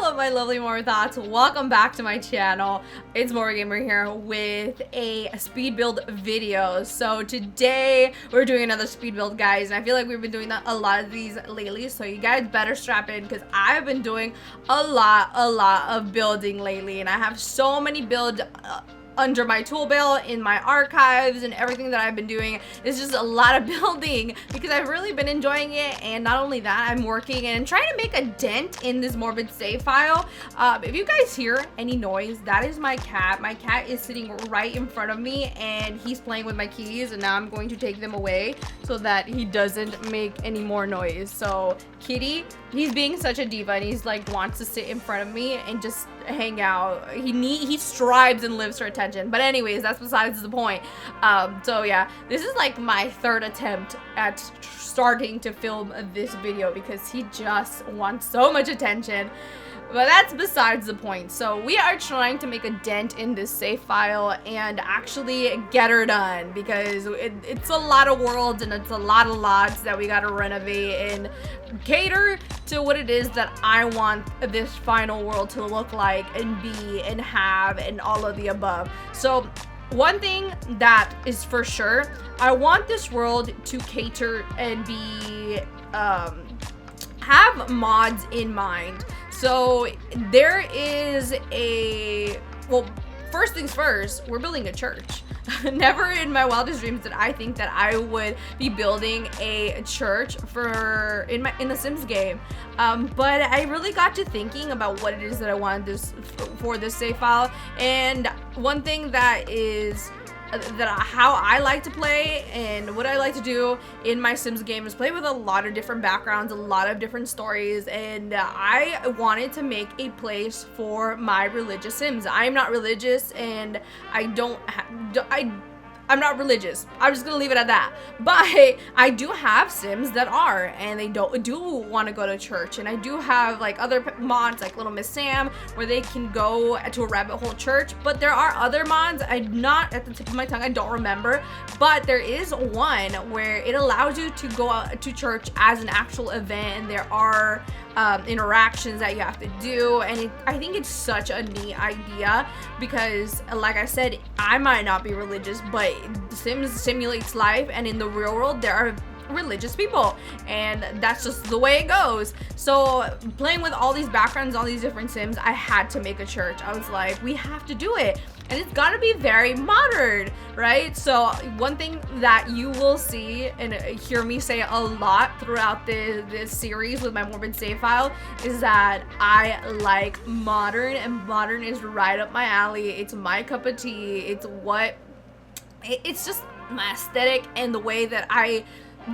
Hello my lovely Morbid thoughts, welcome back to my channel. It's Morbid Gamer here with a speed build video. So today we're doing another speed build, guys, and I feel like we've been doing a lot of these lately, so you guys better strap in because I've been doing a lot of building lately, and I have so many builds under my tool belt, in my archives, and everything that I've been doing. It's just a lot of building because I've really been enjoying it. And not only that, I'm working and trying to make a dent in this Morbid save file. If you guys hear any noise, that is my cat. My cat is sitting right in front of me and he's playing with my keys, and now I'm going to take them away so that he doesn't make any more noise. So Kitty, he's being such a diva and he's like wants to sit in front of me and just hang out. He strives and lives for attention, but anyways, that's besides the point. So yeah, this is like my third attempt at starting to film this video because he just wants so much attention. But that's besides the point. So we are trying to make a dent in this save file and actually get her done because it's a lot of worlds and it's a lot of lots that we got to renovate and cater to what it is that I want this final world to look like and be and have and all of the above. So one thing that is for sure, I want this world to cater and be have mods in mind. So there is a, well, first things first, we're building a church. Never in my wildest dreams did I think that I would be building a church for in the Sims game. But I really got to thinking about what it is that I wanted for this save file. And one thing that is how I like to play and what I like to do in my Sims game is play with a lot of different backgrounds, a lot of different stories, and I wanted to make a place for my religious Sims. I am not religious and I'm not religious. I'm just gonna leave it at that. But I do have Sims that are, and they do want to go to church. And I do have like other mods like Little Miss Sam where they can go to a rabbit hole church. But there are other mods, I'm not at the tip of my tongue, I don't remember. But there is one where it allows you to go out to church as an actual event, and there are interactions that you have to do, and I think it's such a neat idea because, like I said, I might not be religious, but Sims simulates life, and in the real world there are religious people, and that's just the way it goes. So playing with all these backgrounds, all these different Sims, I had to make a church. I was like, we have to do it, and it's got to be very modern, right? So one thing that you will see and hear me say a lot throughout this series with my Morbid save file is that I like modern, and modern is right up my alley. It's my cup of tea. It's just my aesthetic and the way that I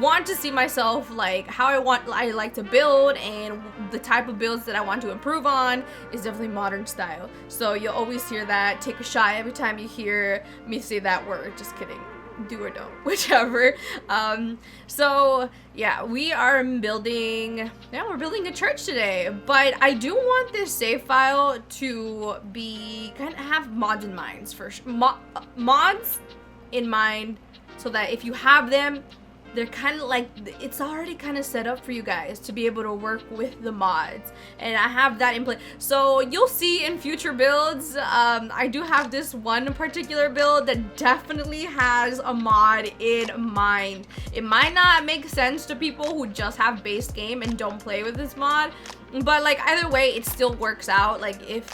want to see myself, like how I like to build, and the type of builds that I want to improve on is definitely modern style. So you'll always hear that. Take a shot every time you hear me say that word. Just kidding. Do or don't, whichever. So yeah, we're building a church today, but I do want this save file to be kind of have mods in mind mods in mind, so that if you have them, they're kind of like, it's already kind of set up for you guys to be able to work with the mods, and I have that in place. So you'll see in future builds, I do have this one particular build that definitely has a mod in mind. It might not make sense to people who just have base game and don't play with this mod, but like either way it still works out. Like if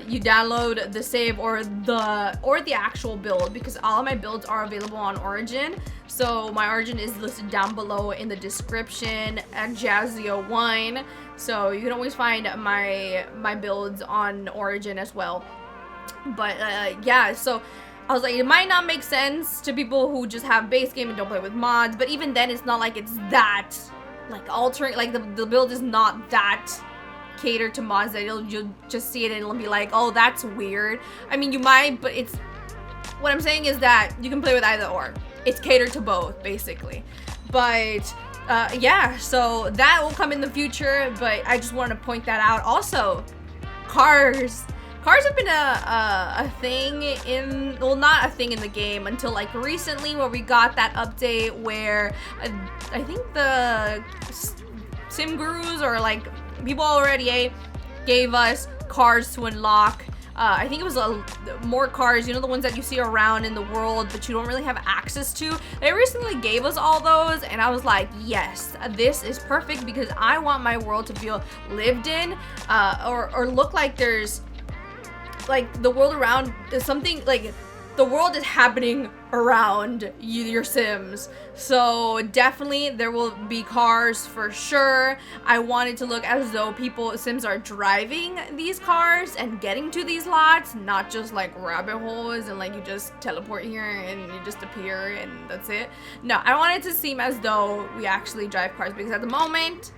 you download the save or the actual build, because all of my builds are available on Origin. So my Origin is listed down below in the description at Jazzy01. So you can always find my builds on Origin as well. But yeah, so I was like, it might not make sense to people who just have base game and don't play with mods, but even then it's not like it's that like altering, like the build is not that catered to mods that you'll just see it and it'll be like, oh, that's weird. I mean, you might, but it's, what I'm saying is that you can play with either or. It's catered to both, basically. But yeah, so that will come in the future, but I just wanted to point that out. Also, cars have been a thing in, well, not a thing in the game until like recently, where we got that update where I think the sim gurus or like people already gave us cars to unlock. I think it was more cars, you know, the ones that you see around in the world but you don't really have access to. They recently gave us all those, and I was like, yes, this is perfect, because I want my world to feel lived in, or look like there's like the world around is something like the world is happening around you, your Sims. So definitely there will be cars for sure. I want it to look as though Sims are driving these cars and getting to these lots, not just like rabbit holes and like you just teleport here and you just appear and that's it. No, I want it to seem as though we actually drive cars, because at the moment,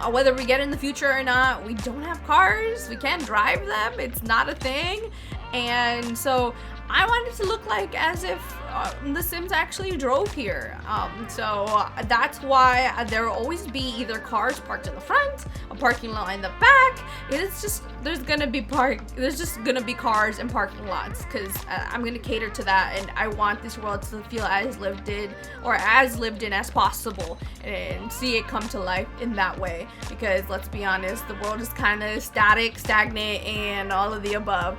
whether we get in the future or not, we don't have cars. We can't drive them. It's not a thing. And so I want it to look like as if the Sims actually drove here. So that's why there will always be either cars parked in the front, a parking lot in the back. It's just, there's just gonna be cars and parking lots, because I'm gonna cater to that, and I want this world to feel as lived in as possible, and see it come to life in that way. Because let's be honest, the world is kind of static, stagnant, and all of the above.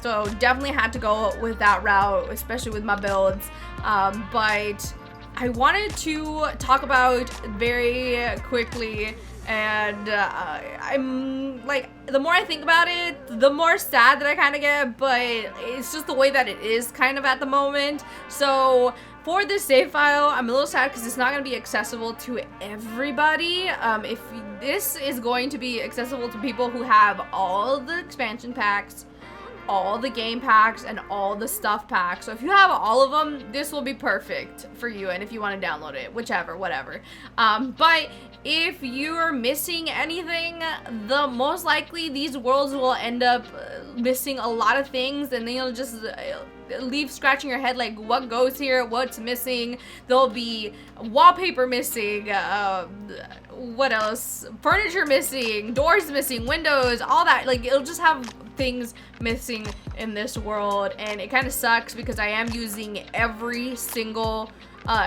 So definitely had to go with that route, especially with my builds. But I wanted to talk about very quickly, and I'm like, the more I think about it, the more sad that I kind of get, but it's just the way that it is kind of at the moment. So for this save file, I'm a little sad because it's not going to be accessible to everybody. If this is going to be accessible to people who have all the expansion packs, all the game packs, and all the stuff packs. So if you have all of them, this will be perfect for you, and if you want to download it, whichever, whatever. But if you're missing anything, the most likely these worlds will end up missing a lot of things, and then you'll just leave scratching your head like, what goes here, what's missing. There'll be wallpaper missing, what else, furniture missing, doors missing, windows, all that. Like, it'll just have things missing in this world, and it kind of sucks because I am using every single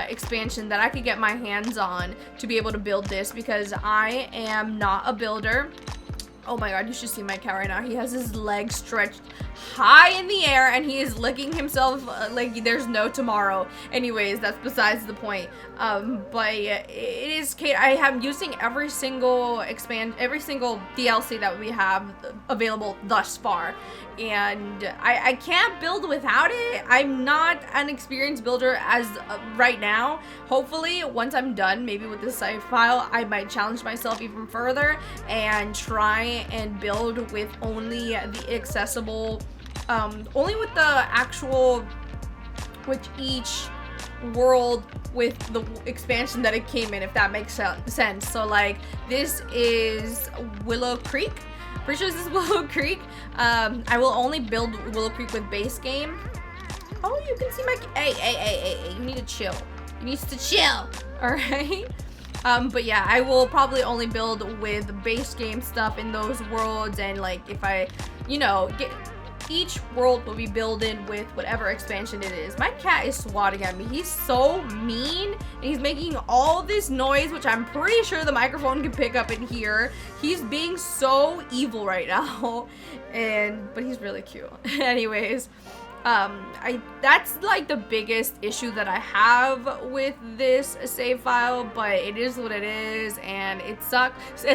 expansion that I could get my hands on to be able to build this, because I am not a builder. Oh my god, you should see my cat right now. He has his legs stretched high in the air and he is licking himself like there's no tomorrow. Anyways, that's besides the point. But it is Kate. I am using every single DLC that we have available thus far, and I can't build without it. I'm not an experienced builder as right now. Hopefully, once I'm done, maybe with this save file, I might challenge myself even further and try and build with only the accessible, only with the actual, with each world with the expansion that it came in, if that makes sense. So like, this is Willow Creek. Pretty sure this is Willow Creek. I will only build Willow Creek with base game. Oh, you can see my, hey, you need to chill. You need to chill, all right? But yeah, I will probably only build with base game stuff in those worlds, and like, if I, you know, each world will be building with whatever expansion it is. My cat is swatting at me. He's so mean, and he's making all this noise, which I'm pretty sure the microphone can pick up and hear. He's being so evil right now, but he's really cute. Anyways, that's like the biggest issue that I have with this save file, but it is what it is, and it sucks.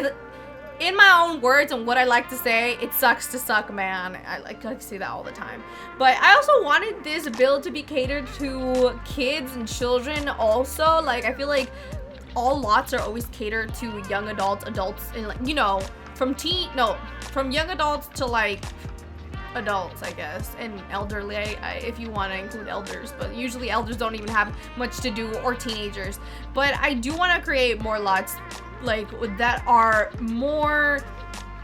In my own words and what I like to say, it sucks to suck, man. I like to say that all the time. But I also wanted this build to be catered to kids and children also. Like, I feel like all lots are always catered to young adults, and like, you know, from young adults to like adults, I guess, and elderly, if you want to include elders, but usually elders don't even have much to do, or teenagers. But I do want to create more lots like that are more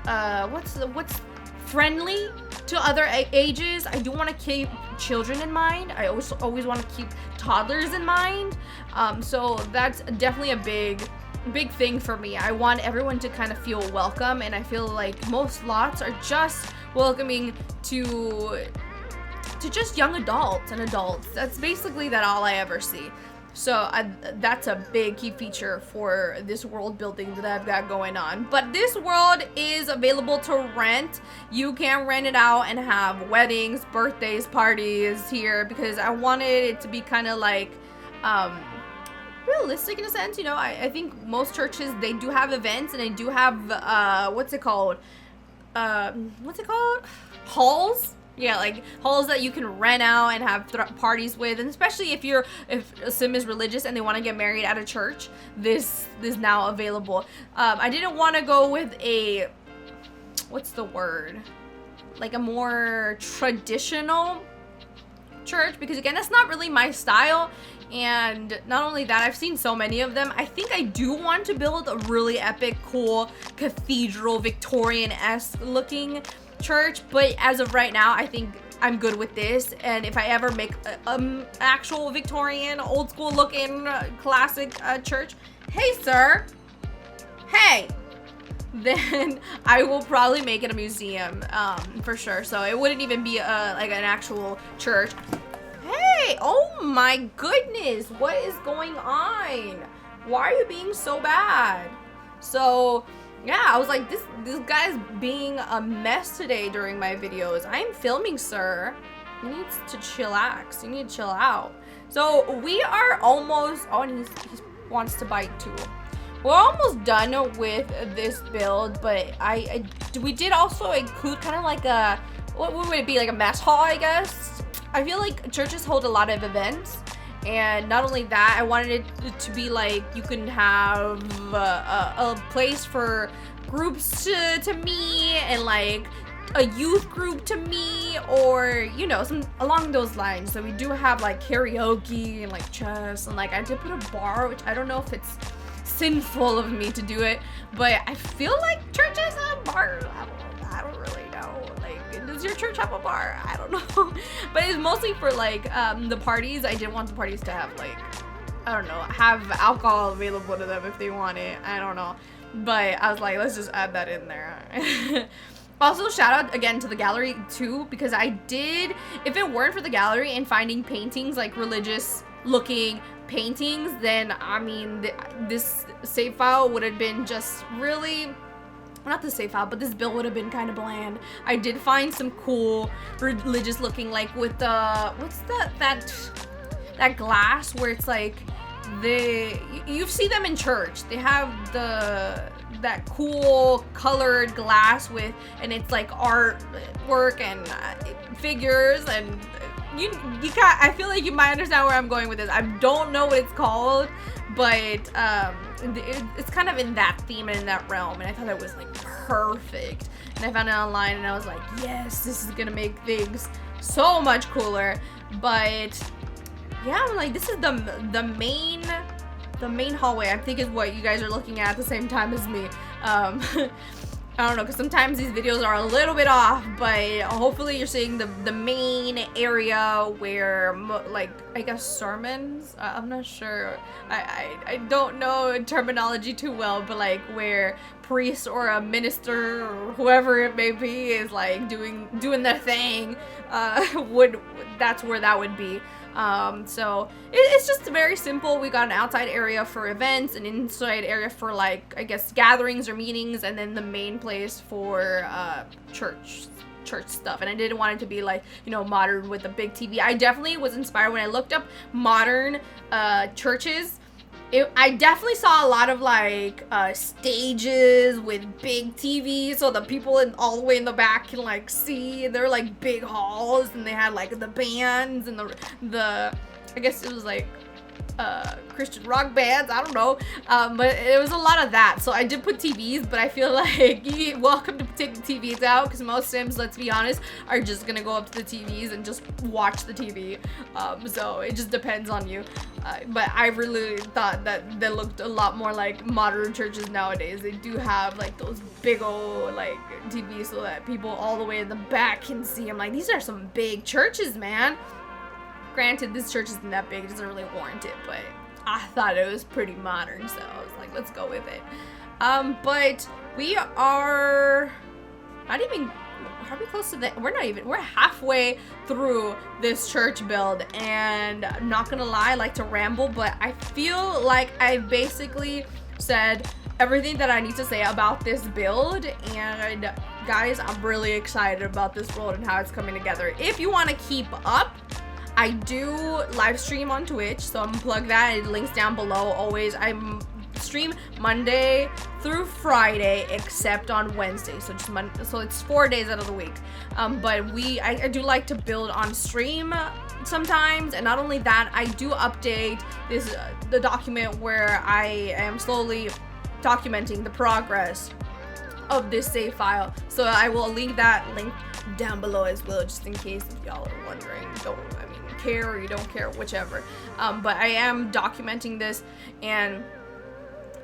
what's friendly to other ages. I do want to keep children in mind. I always want to keep toddlers in mind. So that's definitely a big thing for me. I want everyone to kind of feel welcome, and I feel like most lots are just welcoming to just young adults and adults. That's basically all I ever see. So that's a big key feature for this world building that I've got going on. But this world is available to rent. You can rent it out and have weddings, birthdays, parties here, because I wanted it to be kind of like realistic in a sense. You know, I think most churches, they do have events, and they do have what's it called, halls. Yeah, like halls that you can rent out and have parties with. And especially if a sim is religious and they want to get married at a church, this is now available. I didn't want to go with a, what's the word, like a more traditional church, because again, that's not really my style. And not only that, I've seen so many of them. I think I do want to build a really epic, cool, cathedral, Victorian-esque looking church, but as of right now, I think I'm good with this. And if I ever make a actual Victorian, old school looking, classic church, hey sir, hey, then I will probably make it a museum, for sure. So it wouldn't even be like an actual church. Hey, oh my goodness, what is going on? Why are you being so bad? So yeah, I was like, this guy's being a mess today during my videos. I'm filming, sir. You need to chillax. You need to chill out. So we are almost, oh, and he wants to bite too. We're almost done with this build, but we did also include kind of like a, what would it be, like a mess hall, I guess? I feel like churches hold a lot of events. And not only that, I wanted it to be like you can have a place for groups to meet, and like a youth group to meet, or you know, some along those lines. So we do have like karaoke and like chess, and like I did put a bar, which I don't know if it's sinful of me to do it, but I feel like churches have bars. I don't really know. Like, does your church have a bar? I don't know. But it's mostly for like the parties. I didn't want the parties to have like, I don't know, have alcohol available to them if they want it. I don't know. But I was like, let's just add that in there. Also, shout out again to the gallery too, because I did, if it weren't for the gallery and finding paintings, like religious looking paintings, then I mean, this save file would have been just really, not the save file, but this build would have been kind of bland. I did find some cool religious looking, like with the, what's that glass where it's like, you see them in church. They have that cool colored glass with, and it's like artwork and figures, and you got, I feel like you might understand where I'm going with this. I don't know what it's called, but it's kind of in that theme and in that realm, and I thought it was like perfect. And I found it online, and I was like, yes, this is gonna make things so much cooler. But yeah, I'm like, this is the main hallway, I think, is what you guys are looking at the same time as me. I don't know, because sometimes these videos are a little bit off, but hopefully you're seeing the main area where, like, I guess sermons? I'm not sure. I don't know terminology too well, but like where priest or a minister or whoever it may be is like doing their thing, that's where that would be. So it's just very simple. We got an outside area for events, an inside area for like, I guess, gatherings or meetings, and then the main place for church stuff. And I didn't want it to be like, you know, modern with a big TV. I definitely was inspired when I looked up modern churches. I definitely saw a lot of like stages with big TVs, so the people all the way in the back can like see. They're like big halls, and they had like the bands and the I guess it was like Christian rock bands, I don't know, but it was a lot of that. So I did put TVs, but I feel like you're welcome to take the TVs out, because most sims, let's be honest, are just gonna go up to the TVs and just watch the TV. So it just depends on you. But I really thought that they looked a lot more like modern churches nowadays. They do have like those big old like TVs so that people all the way in the back can see. I'm like, these are some big churches, man. Granted, this church isn't that big, it doesn't really warrant it, but I thought it was pretty modern, so I was like, let's go with it. But we are, I not even, are we close to the, we're halfway through this church build, and I'm not gonna lie, I like to ramble, but I feel like I basically said everything that I need to say about this build. And guys, I'm really excited about this world and how it's coming together. If you want to keep up, I do live stream on Twitch, so I'm gonna plug that. It links down below. Always, I'm stream Monday through Friday except on Wednesday, so just Monday, so it's 4 days out of the week. But I do like to build on stream sometimes, and not only that, I do update the document where I am slowly documenting the progress of this save file. So I will link that link down below as well, just in case if y'all are wondering. Care or you don't care, whichever. But I am documenting this, and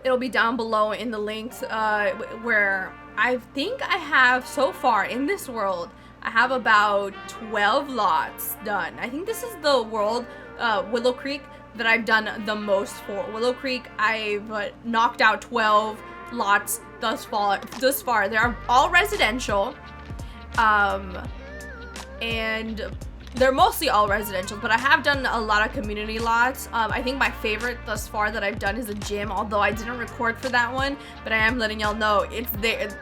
it'll be down below in the links, where I think I have so far in this world, I have about 12 lots done. I think this is the world, Willow Creek, that I've done the most for. Willow Creek, I've knocked out 12 lots thus far. They're all residential, and they're mostly all residential, but I have done a lot of community lots. I think my favorite thus far that I've done is a gym, although I didn't record for that one, but I am letting y'all know it's there.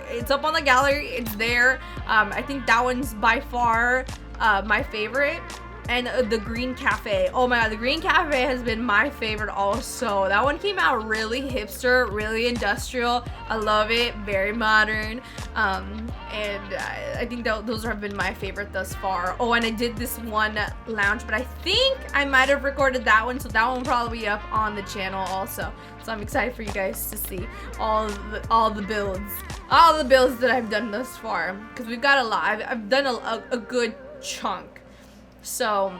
It's up on the gallery, it's there. I think that one's by far my favorite. And the Green Cafe. Oh my god, the Green Cafe has been my favorite also. That one came out really hipster, really industrial. I love it, very modern. And I think those have been my favorite thus far. Oh, and I did this one lounge, but I think I might have recorded that one, so that one will probably be up on the channel also. So I'm excited for you guys to see all the builds that I've done thus far, because we've got a lot. I've done a good chunk. So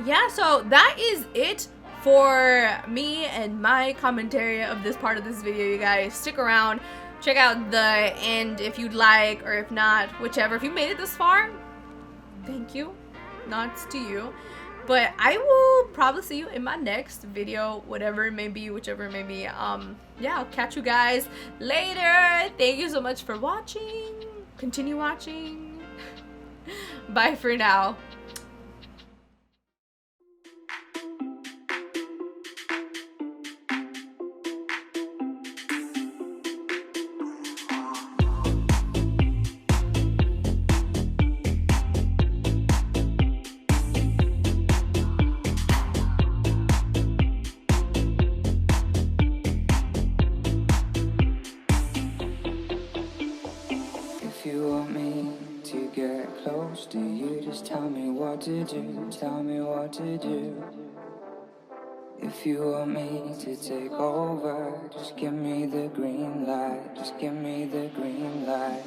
yeah, so that is it for me and my commentary of this part of this video. You guys stick around, check out the end if you'd like, or if not, whichever. If you made it this far, thank you, nods to you. But I will probably see you in my next video, whatever it may be, whichever it may be. Yeah, I'll catch you guys later. Thank you so much for watching. Continue watching. Bye for now. Do you just tell me what to do, tell me what to do? If you want me to take over, just give me the green light, just give me the green light.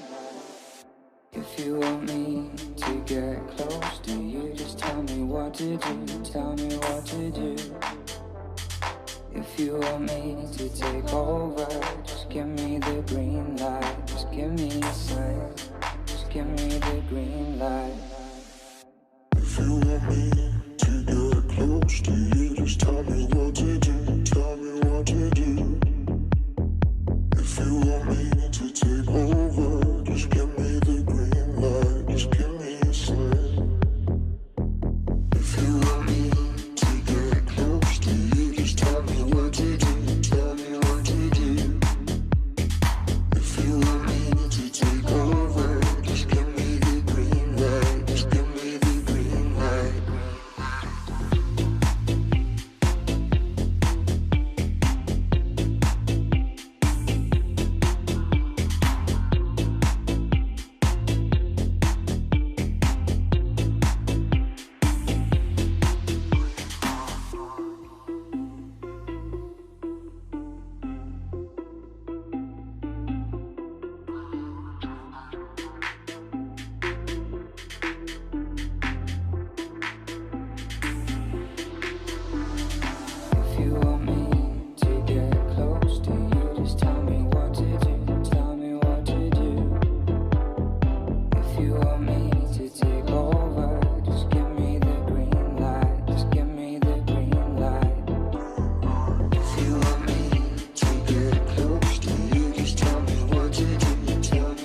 If you want me to get close, do you just tell me what to do, tell me what to do? If you want me to take over, just give me the green light, just give me a sign. Give me the green light. If you want me to get close to you, just tell me what to do, tell me what to do. If you want me to take over, just give me the green light, just give me a sign. If you want me to get close to you, just tell me what to do, tell me what to do. If you want me to take over, just give me the green light, just give me the green light.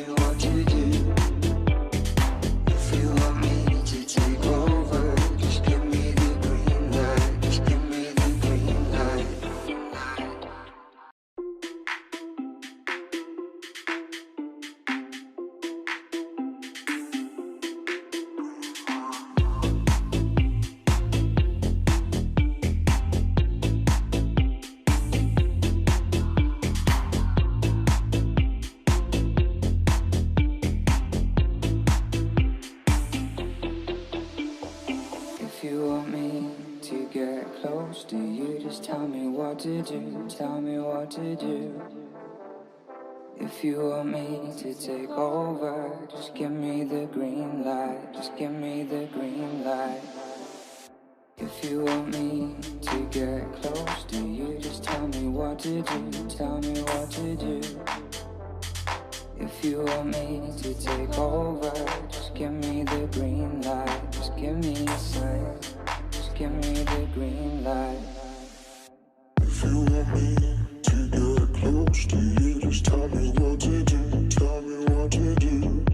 What to do? close to you, just tell me what to do, tell me what to do. If you want me to take over, just give me the green light, just give me the green light. If you want me to get close to you, just tell me what to do, tell me what to do. If you want me to take over, just give me the green light, just give me a sign, just give me the green light. If you want me to get close to you, just tell me what to do, tell me what to do.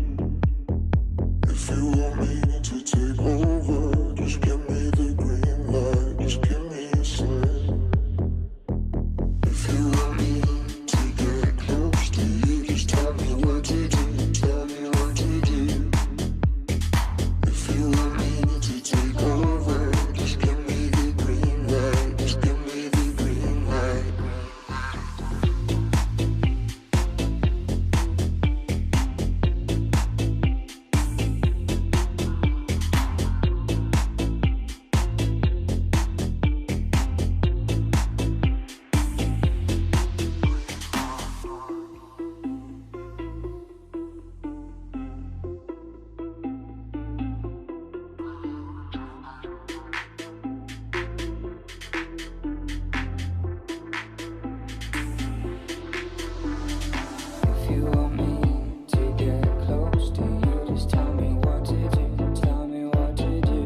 If you want me to take over, just give me the green light, just give me a sign. If you want me to get close to you, just tell me what to do, tell me what to do. If you want me to take over, just give me the green light, just give me the green light. If you want me to get close to you, just tell me what to do, tell me what to do.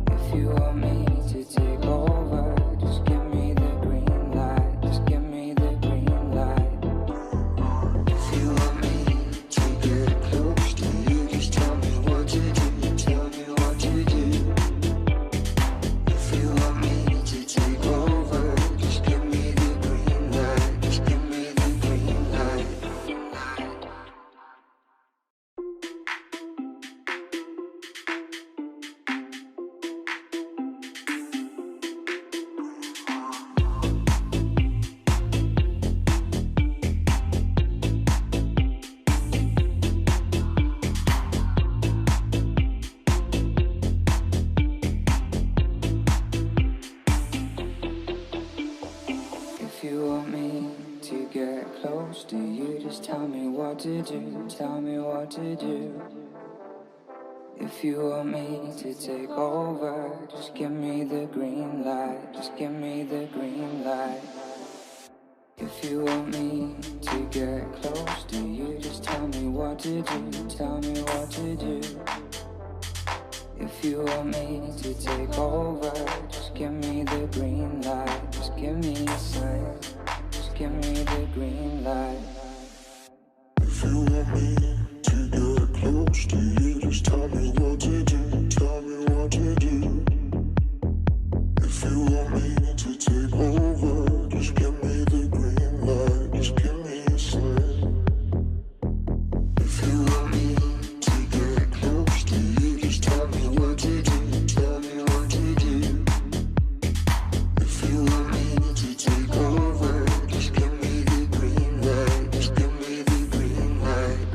If you want me to take over, just give me the green light, just give me the green light. If you want me to get close to you, just tell me what to do, tell me what to do. If you want me to take over, just give me the green light, just give me the green light. If you want me to get close to you, just tell me what to do, tell me what to do. If you want me to take over, just give me the green light, just give me the green light. If you want me to get close to you, just tell me what to do, tell me what to do. If you want me to take over, just give me the green light, just give me a sign, just give me the green light. If you want me to get close to you, just tell me what to do, tell me what to do. If you want me to take over, just give me the green light, just give me a sign. If you want me to get close to you, just tell me what to do, tell me what to do. If you want me to take over, just give me the green light, just give me the green light.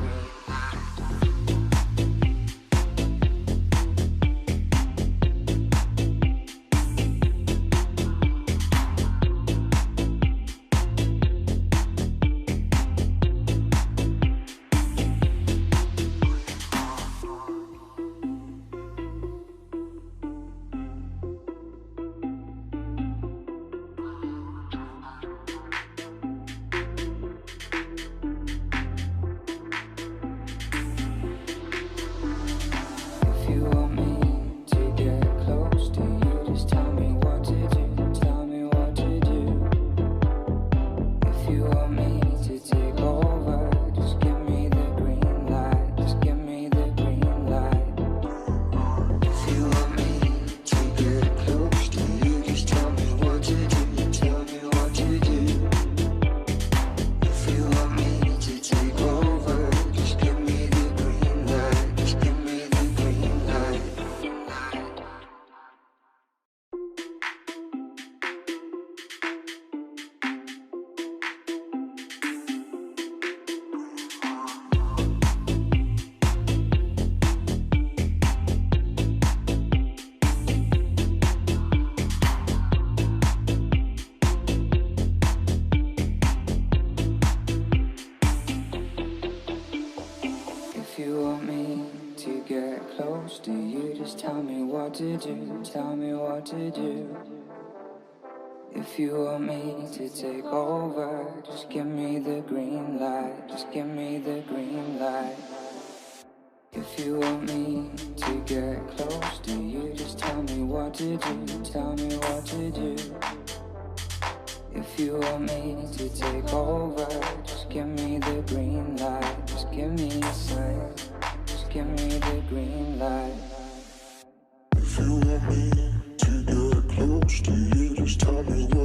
you want me to get close to you, just tell me what to do, tell me what to do. If you want me to take over, just give me the green light, just give me the green light. If you want me to get close to you, just tell me what to do, tell me what to do. If you want me to take over, just give me the green light, just give me a sign, just give me the green light. If you want me to get close to you, just tell me what